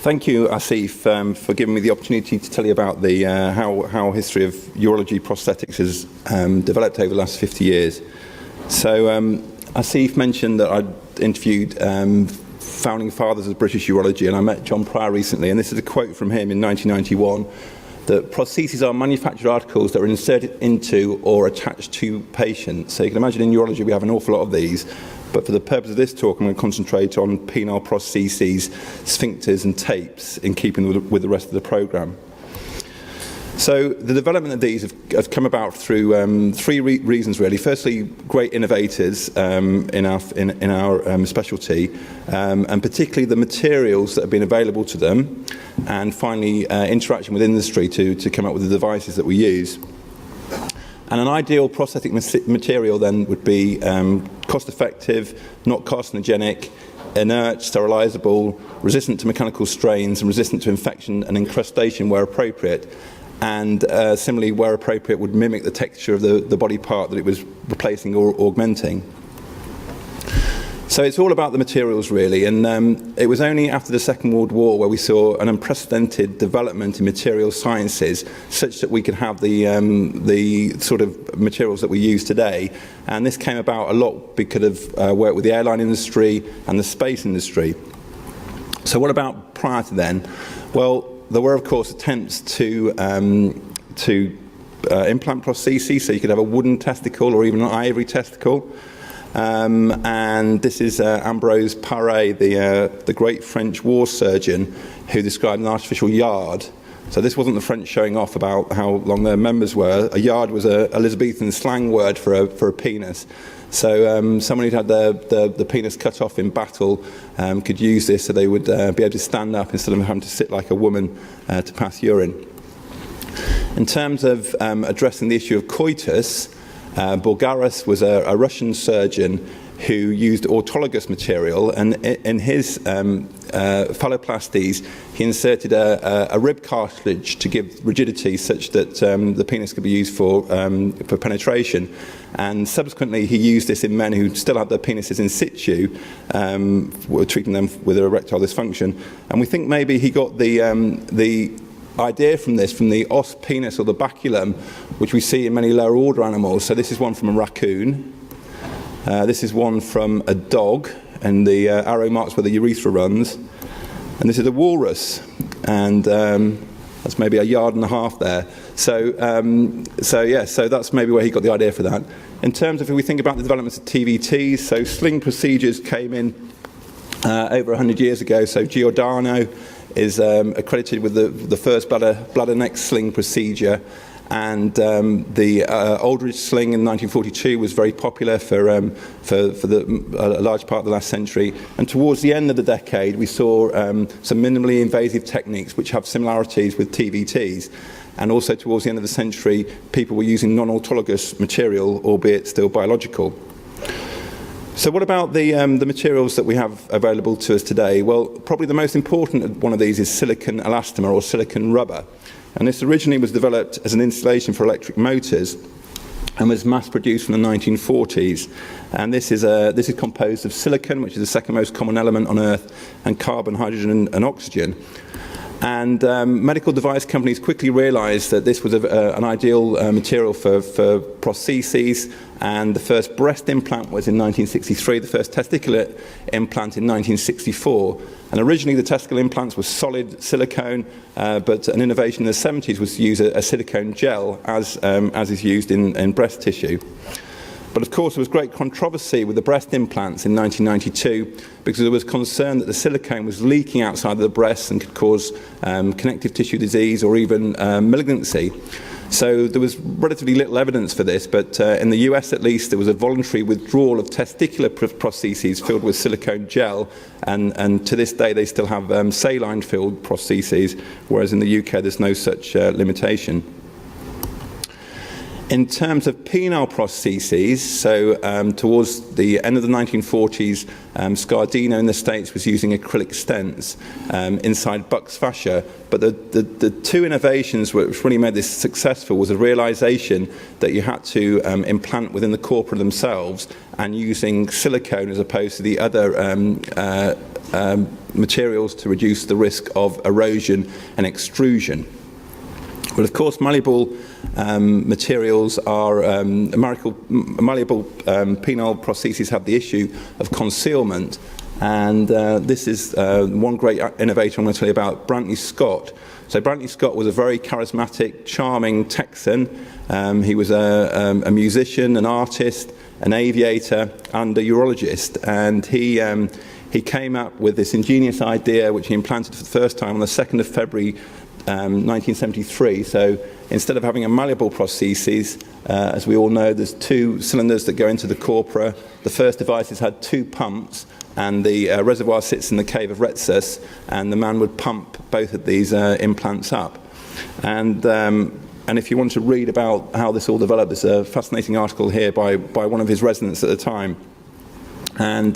Thank you, Asif, for giving me the opportunity to tell you about the how history of urology prosthetics has developed over the last 50 years. So Asif mentioned that I'd interviewed founding fathers of British urology, and I met John Pryor recently, and this is a quote from him in 1991, that prostheses are manufactured articles that are inserted into or attached to patients. So you can imagine in urology we have an awful lot of these, but for the purpose of this talk I'm going to concentrate on penile prostheses, sphincters and tapes in keeping with the rest of the programme. So the development of these have come about through three reasons really. Firstly, great innovators in our specialty, and particularly the materials that have been available to them, and finally interaction with industry to come up with the devices that we use. And an ideal prosthetic material then would be cost-effective, not carcinogenic, inert, sterilisable, resistant to mechanical strains and resistant to infection and incrustation where appropriate. And similarly, where appropriate, would mimic the texture of the body part that it was replacing or augmenting. So it's all about the materials really, and it was only after the Second World War where we saw an unprecedented development in material sciences such that we could have the sort of materials that we use today. And this came about a lot because of work with the airline industry and the space industry. So what about prior to then? Well, there were, of course, attempts to implant prostheses, so you could have a wooden testicle or even an ivory testicle. And this is Ambroise Paré, the great French war surgeon, who described an artificial yard. So this wasn't the French showing off about how long their members were. A yard was a Elizabethan slang word for a penis. So someone who'd had the penis cut off in battle could use this so they would be able to stand up instead of having to sit like a woman to pass urine. In terms of addressing the issue of coitus, Bulgaris was a Russian surgeon who used autologous material, and in his phalloplasties he inserted a rib cartilage to give rigidity such that the penis could be used for penetration. And subsequently he used this in men who still had their penises in situ, treating them with erectile dysfunction. And we think maybe he got the idea from this from the os penis or the baculum, which we see in many lower order animals. So this is one from a raccoon. This is one from a dog, and the arrow marks where the urethra runs. And this is a walrus, and that's maybe a yard and a half there. So that's maybe where he got the idea for that. In terms of if we think about the developments of TVTs, so sling procedures came in over 100 years ago. So Giordano is accredited with the first bladder neck sling procedure, and the Aldridge sling in 1942 was very popular for a large part of the last century. And towards the end of the decade we saw some minimally invasive techniques which have similarities with TVTs. And also towards the end of the century people were using non-autologous material, albeit still biological. So what about the materials that we have available to us today? Well, probably the most important one of these is silicone elastomer or silicone rubber. And this originally was developed as an installation for electric motors and was mass-produced from the 1940s. And this is composed of silicon, which is the second most common element on Earth, and carbon, hydrogen and oxygen. And medical device companies quickly realized that this was an ideal material for prostheses, and the first breast implant was in 1963, the first testicular implant in 1964. And originally the testicle implants were solid silicone, but an innovation in the 70s was to use a silicone gel as is used in breast tissue. But of course there was great controversy with the breast implants in 1992 because there was concern that the silicone was leaking outside of the breast and could cause connective tissue disease or even malignancy. So there was relatively little evidence for this, but in the US at least there was a voluntary withdrawal of testicular prostheses filled with silicone gel, and to this day they still have saline filled prostheses, whereas in the UK there's no such limitation. In terms of penile prostheses, so towards the end of the 1940s, Scardino in the States was using acrylic stents inside buccal fascia. But the two innovations which really made this successful was a realization that you had to implant within the corpora themselves and using silicone as opposed to the other materials to reduce the risk of erosion and extrusion. But of course, malleable materials are malleable penile prostheses have the issue of concealment, and this is one great innovator I'm going to tell you about, Brantley Scott. So Brantley Scott was a very charismatic, charming Texan. He was a musician, an artist, an aviator, and a urologist, and he came up with this ingenious idea, which he implanted for the first time on the 2nd of February 1973. So instead of having a malleable prosthesis, as we all know, there's 2 cylinders that go into the corpora. The first devices had 2 pumps, and the reservoir sits in the cave of Retsus, and the man would pump both of these implants up. And if you want to read about how this all developed, there's a fascinating article here by one of his residents at the time. And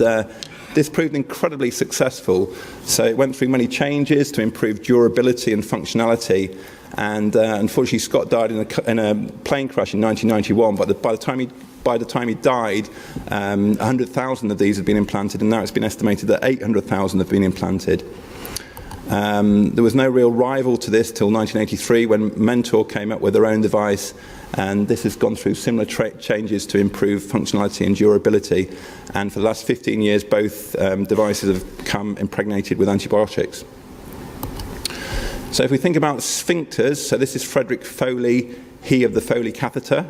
this proved incredibly successful. So it went through many changes to improve durability and functionality. And unfortunately, Scott died in a plane crash in 1991. But by the time he died, 100,000 of these had been implanted, and now it's been estimated that 800,000 have been implanted. There was no real rival to this till 1983, when Mentor came up with their own device, and this has gone through similar changes to improve functionality and durability. And for the last 15 years, both devices have come impregnated with antibiotics. So if we think about sphincters, so this is Frederick Foley, he of the Foley catheter,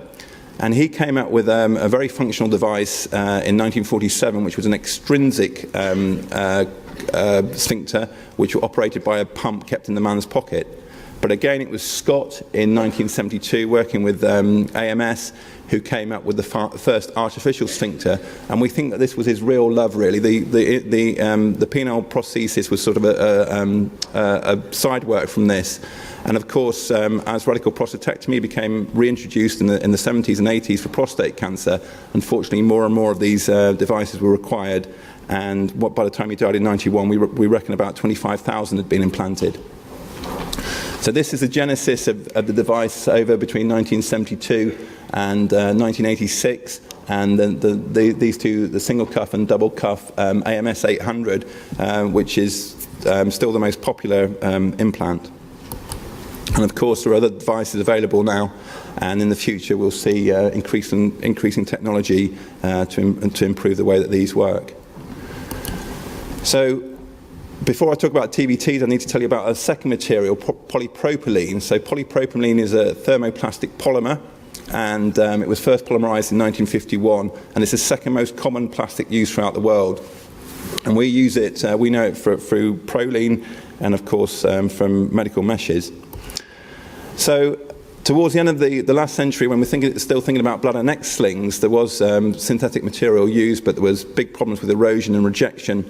and he came up with a very functional device in 1947, which was an extrinsic sphincter, which were operated by a pump kept in the man's pocket. But again, it was Scott in 1972, working with AMS, who came up with the first artificial sphincter, and we think that this was his real love, really. The penile prosthesis was sort of a side work from this. And of course, as radical prostatectomy became reintroduced in the 70s and 80s for prostate cancer, unfortunately more and more of these devices were required, and by the time he died in 91, we reckon about 25,000 had been implanted. So this is the genesis of the device over between 1972 and 1986, and then these two, the single cuff and double cuff AMS 800, which is still the most popular implant. And of course, there are other devices available now, and in the future we'll see increasing technology to improve the way that these work. So, before I talk about TVTs, I need to tell you about a second material, polypropylene. So polypropylene is a thermoplastic polymer, and it was first polymerized in 1951, and it's the second most common plastic used throughout the world. And we use it, we know it through Prolene, and of course from medical meshes. So towards the end of the last century, when we're still thinking about bladder neck slings, there was synthetic material used, but there was big problems with erosion and rejection.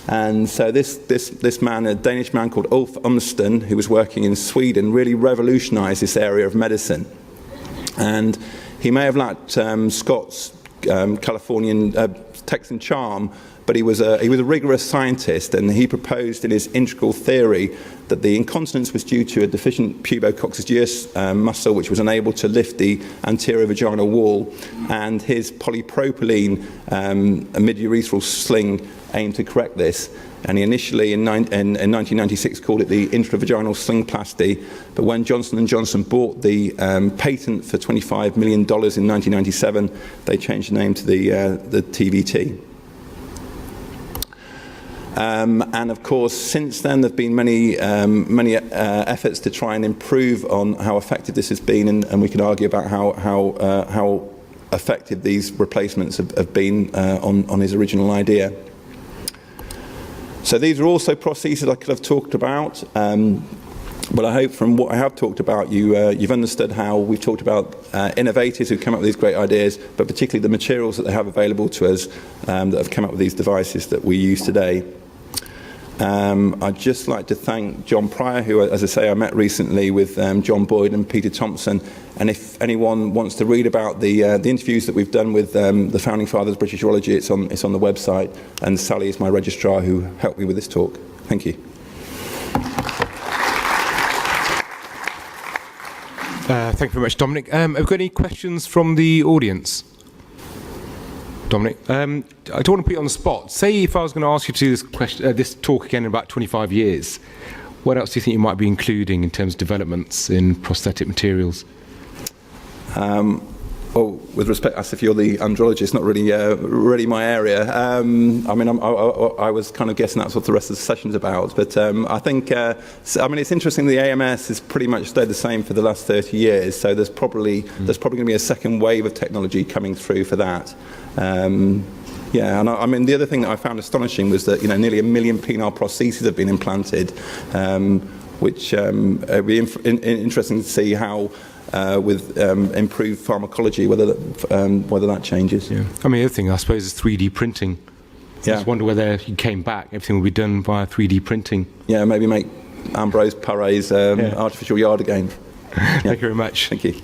And so this man, a Danish man called Ulf Umsten, who was working in Sweden, really revolutionized this area of medicine. And he may have lacked Scott's Californian Texan charm, but he was a rigorous scientist, and he proposed in his integral theory that the incontinence was due to a deficient pubococcygeus muscle, which was unable to lift the anterior vaginal wall, and his polypropylene mid-urethral sling aimed to correct this. And he initially in 1996 called it the intravaginal slingplasty, but when Johnson & Johnson bought the patent for $25 million in 1997, they changed the name to the TVT. And of course, since then, there have been many efforts to try and improve on how effective this has been, and we can argue about how effective these replacements have been on his original idea. So these are also prostheses I could have talked about, but I hope from what I have talked about, you've understood how we've talked about innovators who come up with these great ideas, but particularly the materials that they have available to us that have come up with these devices that we use today. I'd just like to thank John Pryor, who, as I say, I met recently with John Boyd and Peter Thompson. And if anyone wants to read about the interviews that we've done with the founding fathers of British urology, it's on the website. And Sally is my registrar who helped me with this talk. Thank you. Thank you very much, Dominic. Have we got any questions from the audience? Dominic, I don't want to put you on the spot. Say if I was going to ask you to do this talk again in about 25 years, what else do you think you might be including in terms of developments in prosthetic materials? Well, with respect, as if you're the andrologist, not really my area. I mean, I was kind of guessing that's what the rest of the session's about. But I think, I mean, it's interesting. The AMS has pretty much stayed the same for the last 30 years. So there's probably going to be a second wave of technology coming through for that. Yeah, and I mean, the other thing that I found astonishing was that nearly 1 million penile prostheses have been implanted, which it'd be interesting to see how. With improved pharmacology, whether that changes. Yeah. I mean, the other thing, I suppose, is 3D printing. I just wonder whether he came back, everything will be done via 3D printing. Yeah, maybe make Ambrose Pare's artificial yard again. Thank you very much. Thank you.